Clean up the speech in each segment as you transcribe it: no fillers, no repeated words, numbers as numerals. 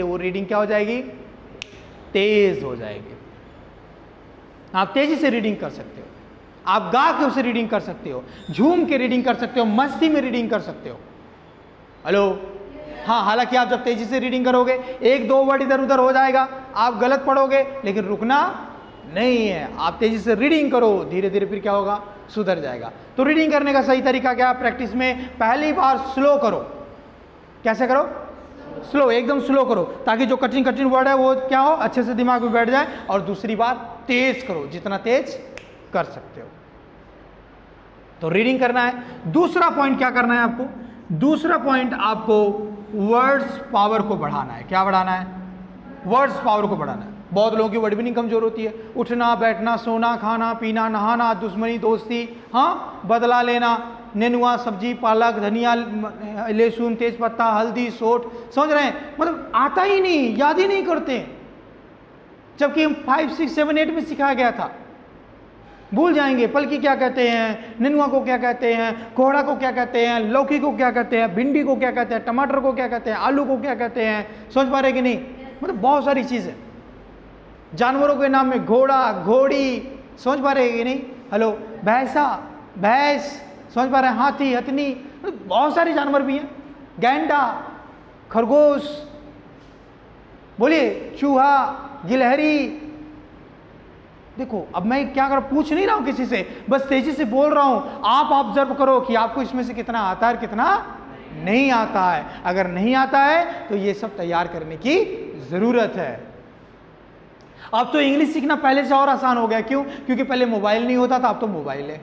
वो रीडिंग क्या हो जाएगी, तेज हो जाएगी। आप तेजी से रीडिंग कर सकते हो, आप गा के उसे रीडिंग कर सकते हो, झूम के रीडिंग कर सकते हो, मस्ती में रीडिंग कर सकते हो। हेलो, हाँ, हालांकि आप जब तेजी से रीडिंग करोगे एक दो वर्ड इधर उधर हो जाएगा, आप गलत पढ़ोगे, लेकिन रुकना नहीं है। आप तेजी से रीडिंग करो, धीरे धीरे फिर क्या होगा, सुधर जाएगा। तो रीडिंग करने का सही तरीका क्या है? प्रैक्टिस में पहली बार स्लो करो। कैसे करो? स्लो, एकदम स्लो करो, ताकि जो कठिन कठिन वर्ड है वो क्या हो, अच्छे से दिमाग में बैठ जाए। और दूसरी बार तेज करो, जितना तेज कर सकते हो। तो रीडिंग करना है। दूसरा पॉइंट क्या करना है आपको? दूसरा पॉइंट आपको वर्ड्स पावर को बढ़ाना है। क्या बढ़ाना है? वर्ड्स पावर को बढ़ाना है। बहुत लोगों की वर्ड मीनिंग कमजोर होती है। उठना, बैठना, सोना, खाना, पीना, नहाना, दुश्मनी, दोस्ती, हाँ, बदला लेना, नेनुआ, सब्जी, पालक, धनिया, लहसुन, तेज पत्ता, हल्दी, सोट, समझ रहे हैं? मतलब आता ही नहीं, याद ही नहीं करते, जबकि हम 5, 6, 7, 8 में सिखाया गया था। भूल जाएंगे पलकी क्या कहते हैं, नेनुआ को क्या कहते हैं, कोहड़ा को क्या कहते हैं, लौकी को क्या कहते हैं, भिंडी को क्या कहते हैं, टमाटर को क्या कहते हैं, आलू को क्या कहते हैं, समझ पा रहे कि नहीं? मतलब बहुत सारी चीजें। जानवरों के नाम में घोड़ा, घोड़ी, समझ पा रहे कि नहीं? हेलो, भैंसा, भैंस, समझ पा रहे हैं? हाथी, हथनी, बहुत सारे जानवर भी हैं। गैंडा, खरगोश, बोलिए, चूहा, गिलहरी। देखो, अब मैं क्या कर पूछ नहीं रहा हूं किसी से, बस तेजी से बोल रहा हूं। आप ऑब्जर्व करो कि आपको इसमें से कितना आता है, कितना नहीं आता है। अगर नहीं आता है तो ये सब तैयार करने की जरूरत है। अब तो इंग्लिश सीखना पहले से और आसान हो गया। क्यों? क्योंकि पहले मोबाइल नहीं होता था, अब तो मोबाइल है।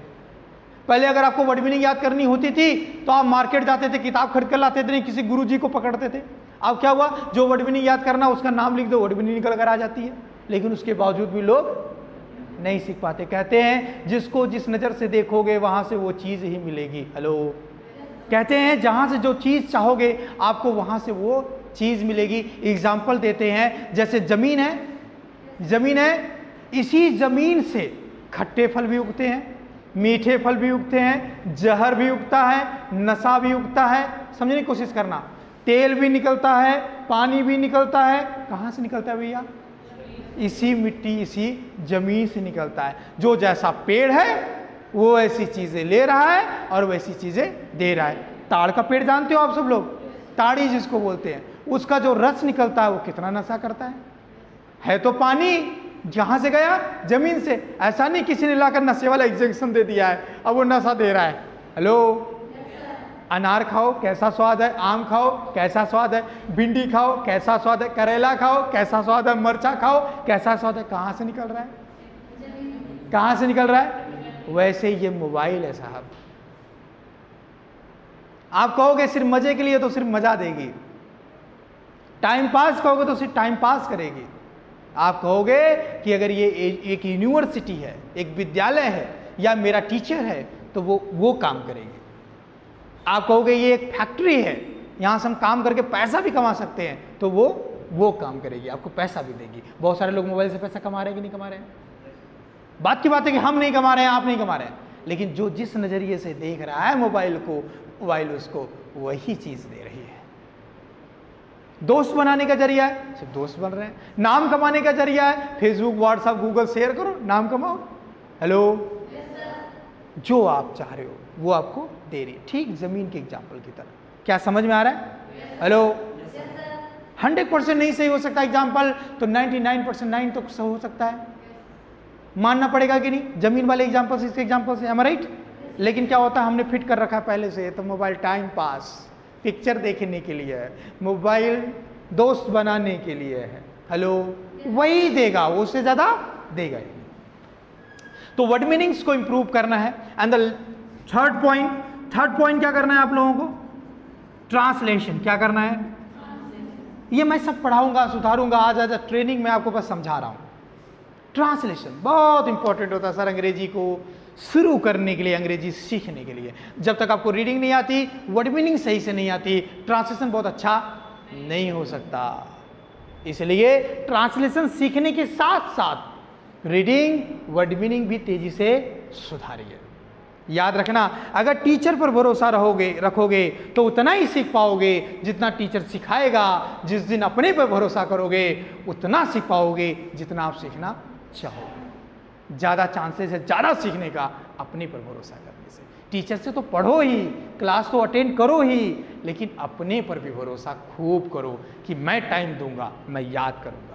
पहले अगर आपको वर्ड मीनिंग याद करनी होती थी तो आप मार्केट जाते थे, किताब खरीद कर लाते थे, नहीं किसी गुरुजी को पकड़ते थे। अब क्या हुआ, जो वर्ड मीनिंग याद करना उसका नाम लिख दो, वर्ड मीनिंग निकल कर आ जाती है। लेकिन उसके बावजूद भी लोग नहीं सीख पाते। कहते हैं जिसको जिस नजर से देखोगे वहां से वो चीज ही मिलेगी। हेलो, कहते हैं जहां से जो चीज चाहोगे आपको वहां से वो चीज मिलेगी। एग्जाम्पल देते हैं, जैसे जमीन है, जमीन है, इसी जमीन से खट्टे फल भी उगते हैं, मीठे फल भी उगते हैं, जहर भी उगता है, नशा भी उगता है। समझने की कोशिश करना। तेल भी निकलता है, पानी भी निकलता है। कहां से निकलता है भैया? इसी मिट्टी, इसी जमीन से निकलता है। जो जैसा पेड़ है वो ऐसी चीजें ले रहा है और वैसी चीजें दे रहा है। ताड़ का पेड़ जानते हो आप सब लोग, ताड़ी जिसको बोलते हैं, उसका जो रस निकलता है वो कितना नशा करता है तो पानी, जहां से गया, जमीन से। ऐसा नहीं किसी ने लाकर नशे वाला इंजेक्शन दे दिया है, अब वो नशा दे रहा है। हेलो, अनार खाओ कैसा स्वाद है, आम खाओ कैसा स्वाद है, भिंडी खाओ कैसा स्वाद है, करेला खाओ कैसा स्वाद है, मिर्चा खाओ कैसा स्वाद है। कहां से निकल रहा है? कहां से निकल रहा है? वैसे ये मोबाइल है साहब। आप कहोगे सिर्फ मजे के लिए तो सिर्फ मजा देगी, टाइम पास कहोगे तो सिर्फ टाइम पास करेगी। आप कहोगे कि अगर ये एक यूनिवर्सिटी है, एक विद्यालय है, या मेरा टीचर है, तो वो काम करेगी। आप कहोगे ये एक फैक्ट्री है, यहां से हम काम करके पैसा भी कमा सकते हैं, तो वो काम करेगी, आपको पैसा भी देगी। बहुत सारे लोग मोबाइल से पैसा कमा रहे हैं कि नहीं कमा रहे हैं? बात की बात है कि हम नहीं कमा रहे हैं, आप नहीं कमा रहे हैं, लेकिन जो जिस नजरिए से देख रहा है मोबाइल को, मोबाइल उसको वही चीज दे रही है। दोस्त बनाने का जरिया है, सिर्फ दोस्त बन रहे हैं। नाम कमाने का जरिया है, फेसबुक, व्हाट्सएप, गूगल, शेयर करो, नाम कमाओ। हेलो, जो आप चाह रहे हो वो आपको दे रही है। ठीक जमीन के एग्जाम्पल की तरह। क्या समझ में आ रहा है? हेलो, 100% नहीं सही हो सकता एग्जाम्पल, तो 99% 9 तो सही हो सकता है। मानना पड़ेगा कि नहीं? जमीन वाले एग्जाम्पल से, इसके एग्जाम्पल से, am I right? लेकिन क्या होता है, हमने फिट कर रखा है पहले से, तो मोबाइल टाइम पास, पिक्चर देखने के लिए है, मोबाइल दोस्त बनाने के लिए है। हेलो, वही देगा, वो उससे ज्यादा देगा ही। तो वर्ड मीनिंग्स को इंप्रूव करना है। एंड द थर्ड पॉइंट क्या करना है आप लोगों को? ट्रांसलेशन। क्या करना है? ये मैं सब पढ़ाऊंगा, सुधारूंगा, आज ट्रेनिंग में आपको बस समझा रहा हूं। ट्रांसलेशन बहुत इंपॉर्टेंट होता है सर, अंग्रेजी को शुरू करने के लिए, अंग्रेजी सीखने के लिए। जब तक आपको रीडिंग नहीं आती, वर्ड मीनिंग सही से नहीं आती, ट्रांसलेशन बहुत अच्छा नहीं हो सकता। इसलिए ट्रांसलेशन सीखने के साथ साथ रीडिंग, वर्ड मीनिंग भी तेजी से सुधारिए। याद रखना, अगर टीचर पर भरोसा रखोगे तो उतना ही सीख पाओगे जितना टीचर सिखाएगा। जिस दिन अपने पर भरोसा करोगे उतना सीख पाओगे जितना आप सीखना चाहोगे। ज़्यादा चांसेस है ज़्यादा सीखने का अपने पर भरोसा करने से। टीचर से तो पढ़ो ही, क्लास तो अटेंड करो ही, लेकिन अपने पर भी भरोसा खूब करो कि मैं टाइम दूंगा, मैं याद करूंगा।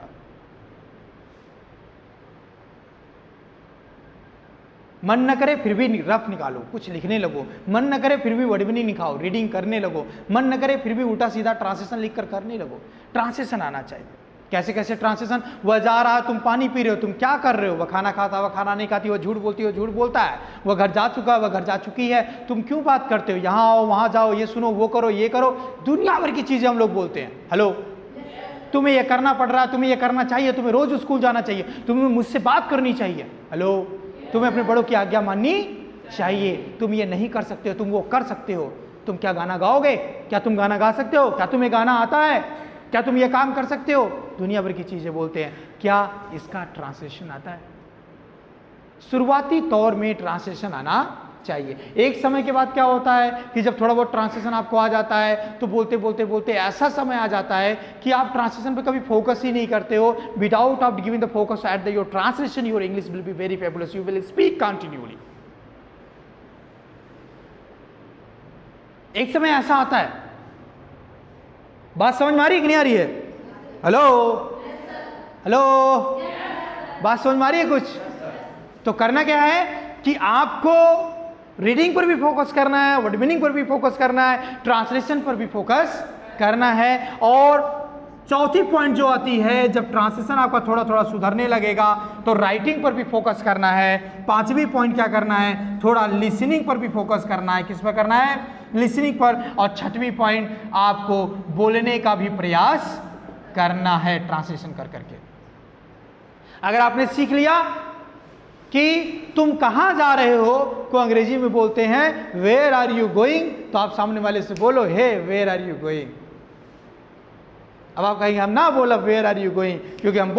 मन न करे फिर भी रफ निकालो, कुछ लिखने लगो। मन न करे फिर भी वर्डबिनी निकालो, रीडिंग करने लगो। मन न करे फिर भी उल्टा सीधा ट्रांसलेशन लिख कर करने लगो। ट्रांसलेशन आना चाहिए। कैसे कैसे ट्रांसलेशन? वह जा रहा, तुम पानी पी रहे हो, तुम क्या कर रहे हो? वह खाना खाता, वह खाना नहीं खाती, वह झूठ बोलती है, वह झूठ बोलता है। वह घर जा चुका, वह घर जा चुकी है, तुम क्यों बात करते हो? यहाँ आओ, वहाँ जाओ, ये सुनो, वो करो, ये करो। दुनिया भर की चीजें हम लोग बोलते हैं। हेलो, तुम्हें ये करना पड़ रहा है, तुम्हें ये करना चाहिए, तुम्हें रोज स्कूल जाना चाहिए, तुम्हें मुझसे बात करनी चाहिए। हेलो, तुम्हें अपने बड़ों की आज्ञा माननी चाहिए, तुम ये नहीं कर सकते हो, तुम वो कर सकते हो। तुम क्या गाना गाओगे? क्या तुम गाना गा सकते हो? क्या तुम्हें गाना आता है? क्या तुम ये काम कर सकते हो? दुनिया भर की चीजें बोलते हैं। क्या इसका ट्रांसलेशन आता है? शुरुआती तौर में ट्रांसलेशन आना चाहिए। एक समय के बाद क्या होता है कि जब थोड़ा बहुत ट्रांसलेशन आपको आ जाता है तो बोलते बोलते बोलते ऐसा समय आ जाता है कि आप ट्रांसलेशन पे कभी फोकस ही नहीं करते हो। Without of giving the focus at the your translation, your English will be very fabulous, you will speak continually. एक समय ऐसा आता है, बात समझ में आ रही है कि नहीं आ रही है? हेलो हेलो, बात समझ में आ रही है कुछ? तो करना क्या है कि आपको रीडिंग पर भी फोकस करना है, वर्ड मीनिंग पर भी फोकस करना है, ट्रांसलेशन पर भी फोकस करना है। और चौथी पॉइंट जो आती है, जब ट्रांसलेशन आपका थोड़ा थोड़ा सुधरने लगेगा तो राइटिंग पर भी फोकस करना है। पांचवी पॉइंट क्या करना है? थोड़ा लिसनिंग पर भी फोकस करना है। किस पर करना है? लिसनिंग पर। और छठवीं पॉइंट, आपको बोलने का भी प्रयास करना है ट्रांसलेशन कर करके। अगर आपने सीख लिया कि तुम कहां जा रहे हो, को अंग्रेजी में बोलते हैं वेयर आर यू गोइंग, तो आप सामने वाले से बोलो हे वेयर आर यू गोइंग। अब आप कहेंगे हम ना बोला वेयर आर यू गोइंग, क्योंकि हम